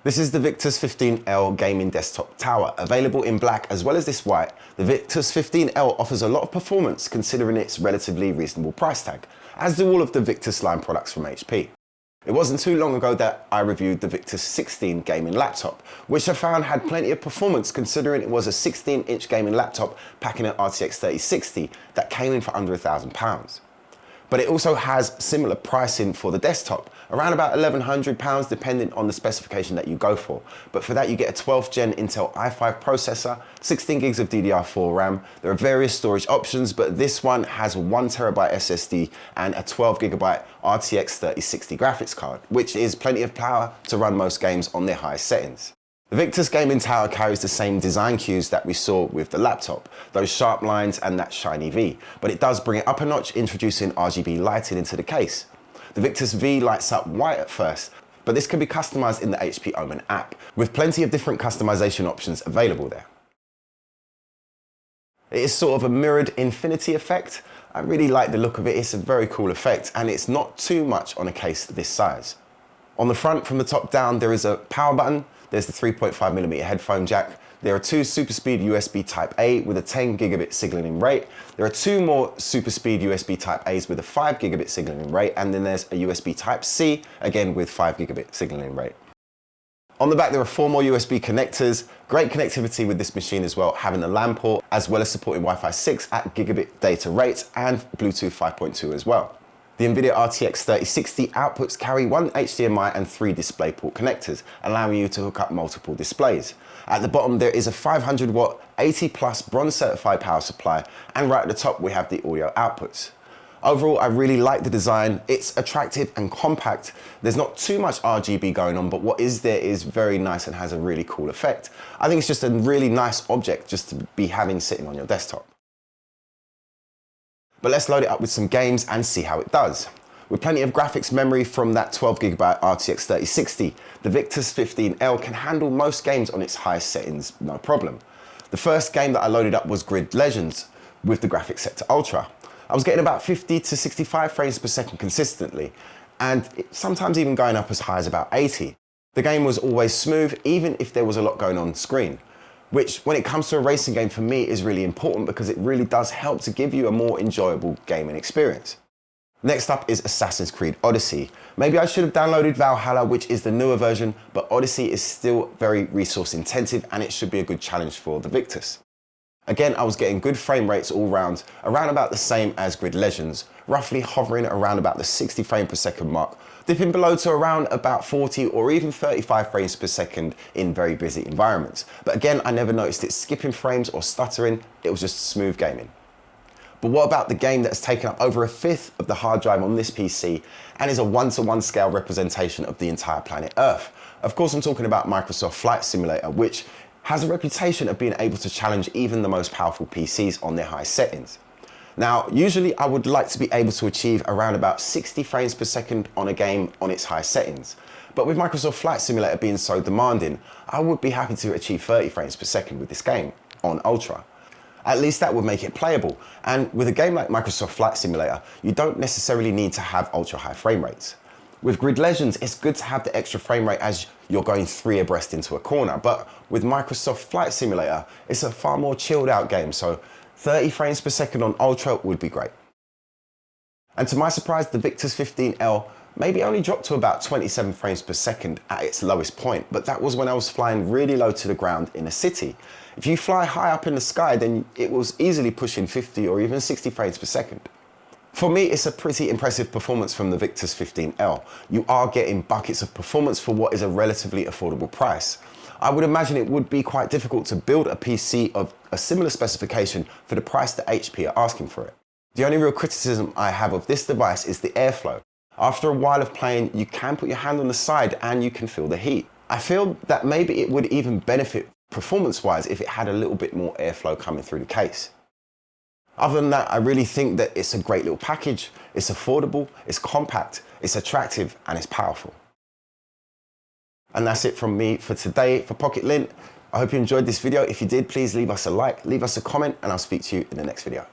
This is the Victus 15L gaming desktop tower. Available in black as well as this white, the Victus 15L offers a lot of performance considering its relatively reasonable price tag, as do all of the Victus line products from HP. It wasn't too long ago that I reviewed the Victus 16 gaming laptop, which I found had plenty of performance considering it was a 16-inch gaming laptop packing an RTX 3060 that came in for under £1,000. But it also has similar pricing for the desktop, around about £1,100 depending on the specification that you go for. But for that you get a 12th gen Intel i5 processor, 16 gigs of DDR4 RAM. There are various storage options, but this one has a 1TB SSD and a 12GB RTX 3060 graphics card, which is plenty of power to run most games on their highest settings. The Victus gaming tower carries the same design cues that we saw with the laptop, those sharp lines and that shiny V, but it does bring it up a notch, introducing RGB lighting into the case. The Victus V lights up white at first, but this can be customized in the HP Omen app, with plenty of different customization options available there. It is sort of a mirrored infinity effect. I really like the look of it, it's a very cool effect, and it's not too much on a case this size. On the front, from the top down, there is a power button. There's the 3.5mm headphone jack. There are two super speed USB Type A with a 10 gigabit signaling rate. There are two more super speed USB Type A's with a 5 gigabit signaling rate. And then there's a USB Type C, again with 5 gigabit signaling rate. On the back, there are four more USB connectors. Great connectivity with this machine as well, having a LAN port, as well as supporting Wi-Fi 6 at gigabit data rates and Bluetooth 5.2 as well. The NVIDIA RTX 3060 outputs carry one HDMI and three DisplayPort connectors, allowing you to hook up multiple displays. At the bottom, there is a 500 watt, 80 plus bronze certified power supply, and right at the top, we have the audio outputs. Overall, I really like the design. It's attractive and compact. There's not too much RGB going on, but what is there is very nice and has a really cool effect. I think it's just a really nice object just to be having sitting on your desktop. But let's load it up with some games and see how it does. With plenty of graphics memory from that 12GB RTX 3060, the Victus 15L can handle most games on its highest settings, no problem. The first game that I loaded up was Grid Legends, with the graphics set to Ultra. I was getting about 50 to 65 frames per second consistently, and sometimes even going up as high as about 80. The game was always smooth, even if there was a lot going on screen, which when it comes to a racing game for me is really important because it really does help to give you a more enjoyable gaming experience. Next up is Assassin's Creed Odyssey. Maybe I should have downloaded Valhalla, which is the newer version, but Odyssey is still very resource intensive and it should be a good challenge for the Victus. Again, I was getting good frame rates all round, around about the same as Grid Legends, roughly hovering around about the 60 frames per second mark, dipping below to around about 40 or even 35 frames per second in very busy environments. But again, I never noticed it skipping frames or stuttering, it was just smooth gaming. But what about the game that has taken up over 1/5 of the hard drive on this PC and is a 1-to-1 scale representation of the entire planet Earth? Of course, I'm talking about Microsoft Flight Simulator, which has a reputation of being able to challenge even the most powerful PCs on their high settings. Now, usually I would like to be able to achieve around about 60 frames per second on a game on its high settings. But with Microsoft Flight Simulator being so demanding, I would be happy to achieve 30 frames per second with this game on Ultra. At least that would make it playable. And with a game like Microsoft Flight Simulator, you don't necessarily need to have ultra high frame rates. With Grid Legends, it's good to have the extra frame rate as you're going 3 abreast into a corner, but with Microsoft Flight Simulator, it's a far more chilled out game, so 30 frames per second on Ultra would be great. And to my surprise, the Victus 15L maybe only dropped to about 27 frames per second at its lowest point, but that was when I was flying really low to the ground in a city. If you fly high up in the sky, then it was easily pushing 50 or even 60 frames per second. For me, it's a pretty impressive performance from the Victus 15L. You are getting buckets of performance for what is a relatively affordable price. I would imagine it would be quite difficult to build a PC of a similar specification for the price that HP are asking for it. The only real criticism I have of this device is the airflow. After a while of playing, you can put your hand on the side and you can feel the heat. I feel that maybe it would even benefit performance-wise if it had a little bit more airflow coming through the case. Other than that, I really think that it's a great little package. It's affordable, it's compact, it's attractive, and it's powerful. And that's it from me for today for Pocket-lint. I hope you enjoyed this video. If you did, please leave us a like, leave us a comment, and I'll speak to you in the next video.